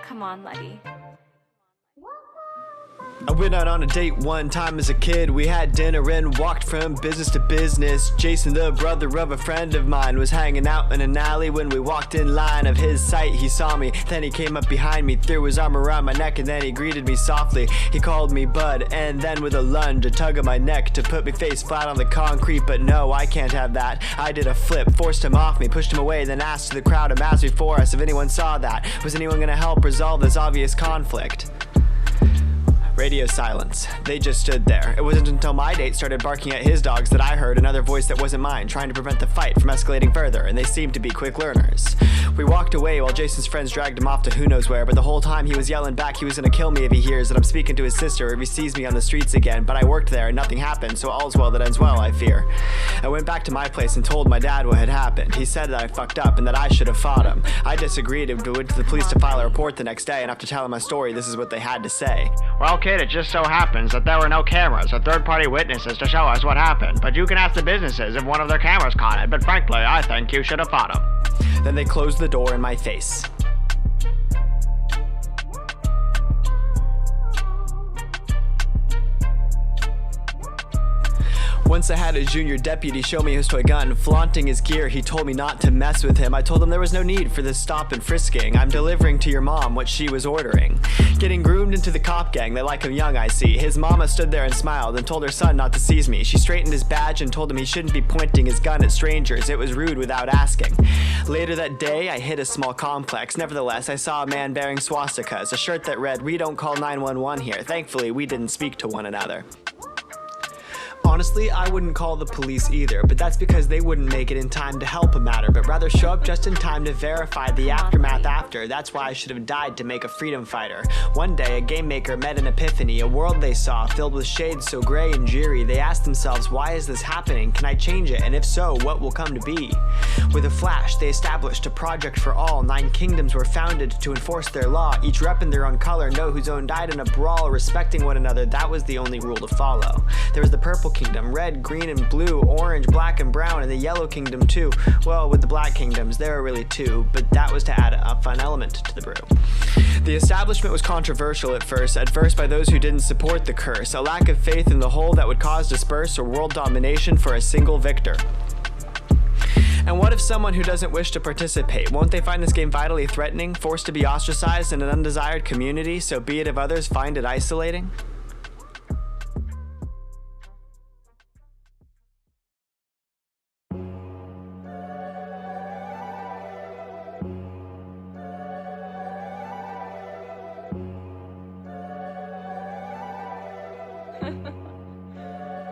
Come on, Letty. I went out on a date one time as a kid. We had dinner and walked from business to business. Jason, the brother of a friend of mine, was hanging out in an alley. When we walked in line of his sight, he saw me. Then he came up behind me, threw his arm around my neck, and then he greeted me softly. He called me bud, and then with a lunge, a tug of my neck to put me face flat on the concrete. But no, I can't have that. I did a flip, forced him off me, pushed him away, then asked the crowd to mass before us if anyone saw that. Was anyone gonna help resolve this obvious conflict? Radio silence. They just stood there. It wasn't until my date started barking at his dogs that I heard another voice that wasn't mine, trying to prevent the fight from escalating further, and they seemed to be quick learners. We walked away while Jason's friends dragged him off to who knows where, but the whole time he was yelling back he was gonna kill me if he hears that I'm speaking to his sister or if he sees me on the streets again. But I worked there and nothing happened, so all's well that ends well, I fear. I went back to my place and told my dad what had happened. He said that I fucked up and that I should have fought him. I disagreed and went to the police to file a report the next day, and after telling my story, this is what they had to say. Well, kid, it just so happens that there were no cameras or third-party witnesses to show us what happened, but you can ask the businesses if one of their cameras caught it, but frankly, I think you should have fought him. Then they closed the door in my face. Once I had a junior deputy show me his toy gun. Flaunting his gear, he told me not to mess with him. I told him there was no need for this stop and frisking. I'm delivering to your mom what she was ordering. Getting groomed into the cop gang, they like him young, I see. His mama stood there and smiled and told her son not to seize me. She straightened his badge and told him he shouldn't be pointing his gun at strangers. It was rude without asking. Later that day, I hit a small complex. Nevertheless, I saw a man bearing swastikas, a shirt that read, "We don't call 911 here." Thankfully, we didn't speak to one another. Honestly, I wouldn't call the police either, but that's because they wouldn't make it in time to help a matter, but rather show up just in time to verify the aftermath after. That's why I should have died to make a freedom fighter. One day, a game maker met an epiphany, a world they saw filled with shades so gray and dreary. They asked themselves, why is this happening? Can I change it? And if so, what will come to be? With a flash, they established a project for all. 9 kingdoms were founded to enforce their law. Each rep in their own color, know whose own died in a brawl, respecting one another. That was the only rule to follow. There was the purple kingdom, red, green, and blue, orange, black, and brown, and the yellow kingdom too. Well, with the black kingdoms, there were really 2, but that was to add a fun element to the brew. The establishment was controversial at first by those who didn't support the curse, a lack of faith in the whole that would cause disperse or world domination for a single victor. And what if someone who doesn't wish to participate? Won't they find this game vitally threatening, forced to be ostracized in an undesired community, so be it if others find it isolating?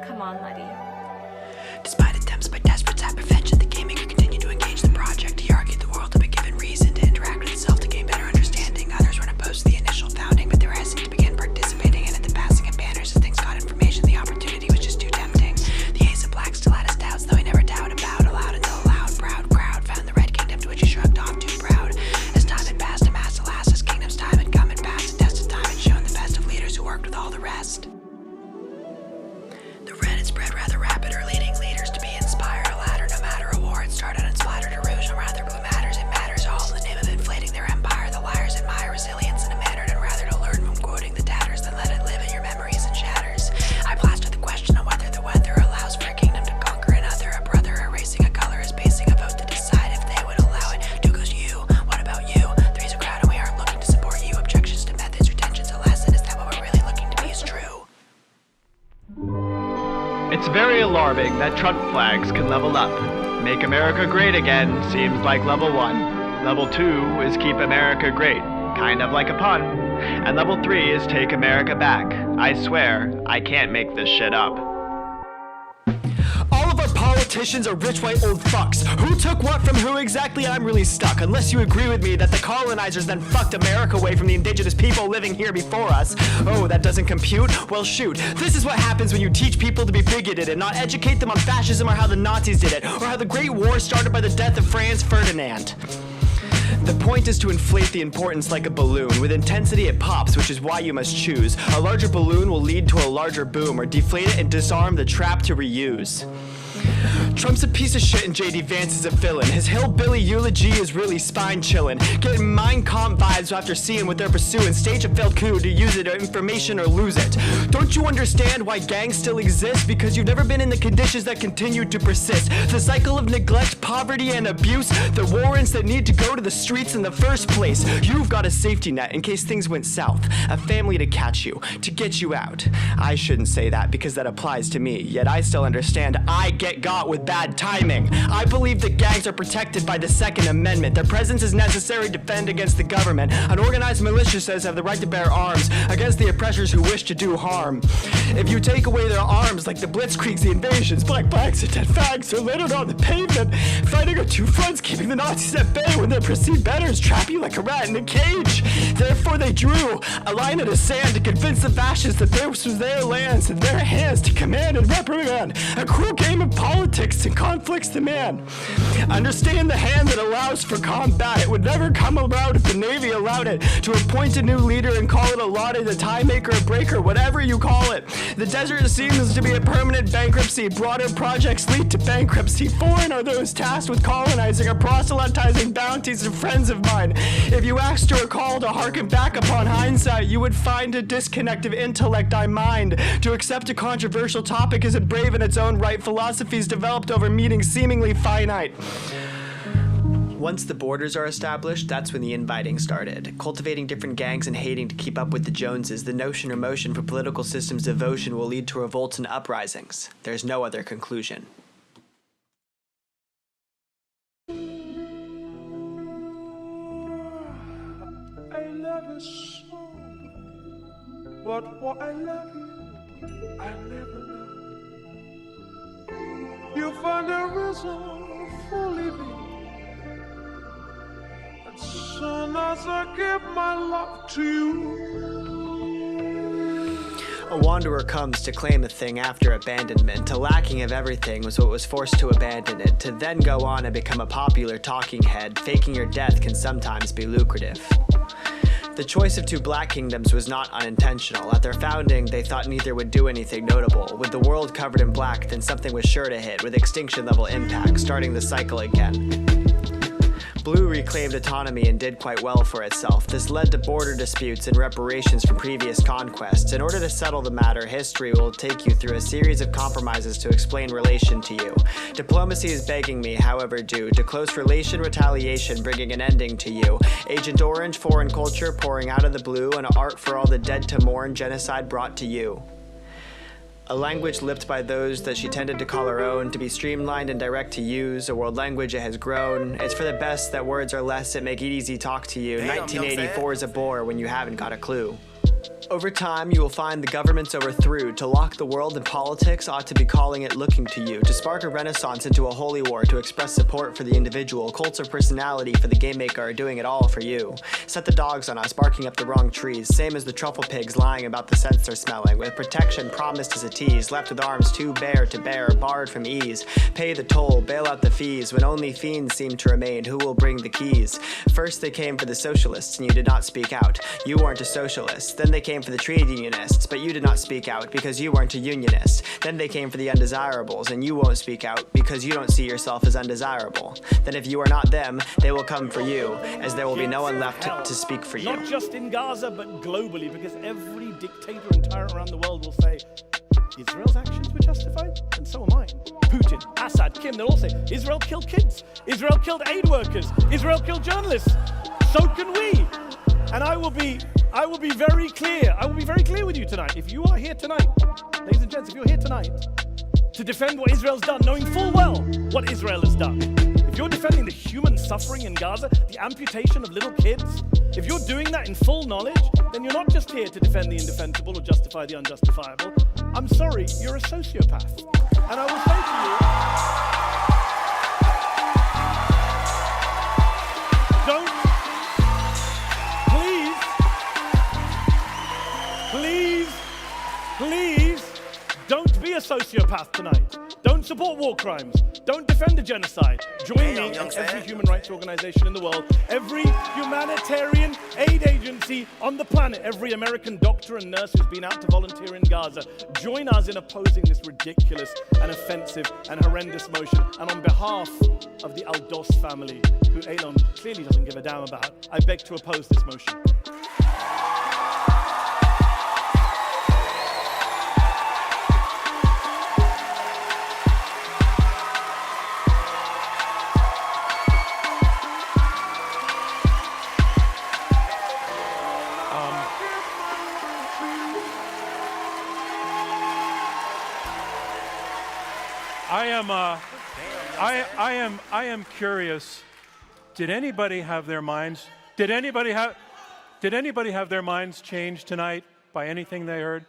Come on, Letty. Despite attempts by desperates at prevention, the game maker continued to engage the project. He argued the world had been given reason to interact with itself to gain better understanding. Others weren't opposed to the initial founding, but they were hesitant to begin participating in it. The passing of banners as things got information, the opportunity was just too tempting. The Ace of Black still had his doubts, though he never doubted about aloud until a loud, proud crowd found the Red Kingdom, to which he shrugged off too proud. As time had passed, amassed, alas, his kingdom's time had come and passed. The test of time had shown the best of leaders who worked with all the rest. The red had spread rather rapid, or leading leaders to be inspired. A ladder, no matter a war, had started and splattered a rouge. No rather blue matters, it matters all in the name of inflating their empire. The liars admire resilience in a manner, and rather to learn from quoting the tatters than let it live in your memories and shatters. I blasted the question on whether the weather allows for a kingdom to conquer another. A brother erasing a color is basing a vote to decide if they would allow it. 2 goes you, what about you? 3's a crowd and we aren't looking to support you. Objections to methods, retention's a lesson. Is that what we're really looking to be is true? It's very alarming that Trump flags can level up. Make America great again seems like level 1. Level 2 is keep America great, kind of like a pun. And level 3 is take America back. I swear, I can't make this shit up. All of our politicians are rich white old fucks. Who took what from who exactly? I'm really stuck. Unless you agree with me that the colonizers then fucked America away from the indigenous people living here before us. Oh, that doesn't compute? Well, shoot. This is what happens when you teach people to be bigoted and not educate them on fascism or how the Nazis did it, or how the Great War started by the death of Franz Ferdinand. The point is to inflate the importance like a balloon. With intensity it pops, which is why you must choose. A larger balloon will lead to a larger boom, or deflate it and disarm the trap to reuse. Trump's a piece of shit and JD Vance is a villain. His hillbilly eulogy is really spine chillin'. Getting Mein Kampf vibes after seeing what they're pursuing. Stage a failed coup to use it or information or lose it. Don't you understand why gangs still exist? Because you've never been in the conditions that continue to persist. The cycle of neglect, poverty, and abuse. The warrants that need to go to the streets in the first place. You've got a safety net in case things went south. A family to catch you, to get you out. I shouldn't say that because that applies to me. Yet I still understand I get got with bad timing. I believe that gangs are protected by the Second Amendment. Their presence is necessary to defend against the government. Unorganized militias have the right to bear arms against the oppressors who wish to do harm. If you take away their arms, like the blitzkriegs, the invasions, black flags and dead fags are littered on the pavement, fighting on two fronts, keeping the Nazis at bay when their perceived betters trap you like a rat in a cage. Therefore they drew a line in the sand to convince the fascists that this was their lands and their hands to command and reprimand. A cruel game of politics and conflicts demand. Understand the hand that allows for combat. It would never come about if the Navy allowed it to appoint a new leader and call it a lauded, a tie maker, a breaker, whatever you call it. The desert seems to be a permanent bankruptcy. Broader projects lead to bankruptcy. Foreign are those tasked with colonizing or proselytizing bounties and friends of mine. If you asked or called to harken back upon hindsight, you would find a disconnect of intellect I mind. To accept a controversial topic isn't brave in its own right. Philosophies developed over meetings seemingly finite. Once the borders are established, that's when the infighting started. Cultivating different gangs and hating to keep up with the Joneses, the notion or motion for political systems devotion will lead to revolts and uprisings. There's no other conclusion. I love you so, but why I love you, I never know. You find a reason for living. As soon as I give my love to you. A wanderer comes to claim a thing after abandonment. A lacking of everything was what was forced to abandon it. To then go on and become a popular talking head. Faking your death can sometimes be lucrative. The choice of two black kingdoms was not unintentional. At their founding, they thought neither would do anything notable. With the world covered in black, then something was sure to hit, with extinction-level impact, starting the cycle again. Blue reclaimed autonomy and did quite well for itself. This led to border disputes and reparations from previous conquests. In order to settle the matter, history will take you through a series of compromises to explain relation to you. Diplomacy is begging me, however, due to close relation retaliation bringing an ending to you. Agent Orange, foreign culture pouring out of the blue, and art for all the dead to mourn, genocide brought to you. A language lipped by those that she tended to call her own, to be streamlined and direct to use, a world language it has grown. It's for the best that words are less that make it easy talk to you. 1984 is a bore when you haven't got a clue. Over time, you will find the government's overthrew. To lock the world in politics ought to be calling it looking to you. To spark a renaissance into a holy war, to express support for the individual. Cults of personality for the game maker are doing it all for you. Set the dogs on us, barking up the wrong trees. Same as the truffle pigs lying about the scents they're smelling. With protection promised as a tease. Left with arms too bare to bear, barred from ease. Pay the toll, bail out the fees. When only fiends seem to remain, who will bring the keys? First they came for the socialists, and you did not speak out. You weren't a socialist. Then they came for the trade unionists, but you did not speak out because you weren't a unionist. Then they came for the undesirables, and you won't speak out because you don't see yourself as undesirable. Then if you are not them, they will come for you, as there will be no one left to speak for you. Not just in Gaza, but globally, because every dictator and tyrant around the world will say, Israel's actions were justified, and so are mine. Putin, Assad, Kim, they'll all say, Israel killed kids, Israel killed aid workers, Israel killed journalists, so can we. And I will be very clear. I will be very clear with you tonight. If you are here tonight, ladies and gents, if you're here tonight to defend what Israel's done, knowing full well what Israel has done, if you're defending the human suffering in Gaza, the amputation of little kids, if you're doing that in full knowledge, then you're not just here to defend the indefensible or justify the unjustifiable. I'm sorry, you're a sociopath. And I will say to you, Please, don't be a sociopath tonight. Don't Don't support war crimes. Don't defend a genocide. Join me and every human rights organization in the world, every humanitarian aid agency on the planet, every American doctor and nurse who's been out to volunteer in Gaza. Join us in opposing this ridiculous and offensive and horrendous motion. And on behalf of the Aldos family, who Elon clearly doesn't give a damn about, I beg to oppose this motion. I am curious. Did anybody have their minds? Did anybody have their minds changed tonight by anything they heard?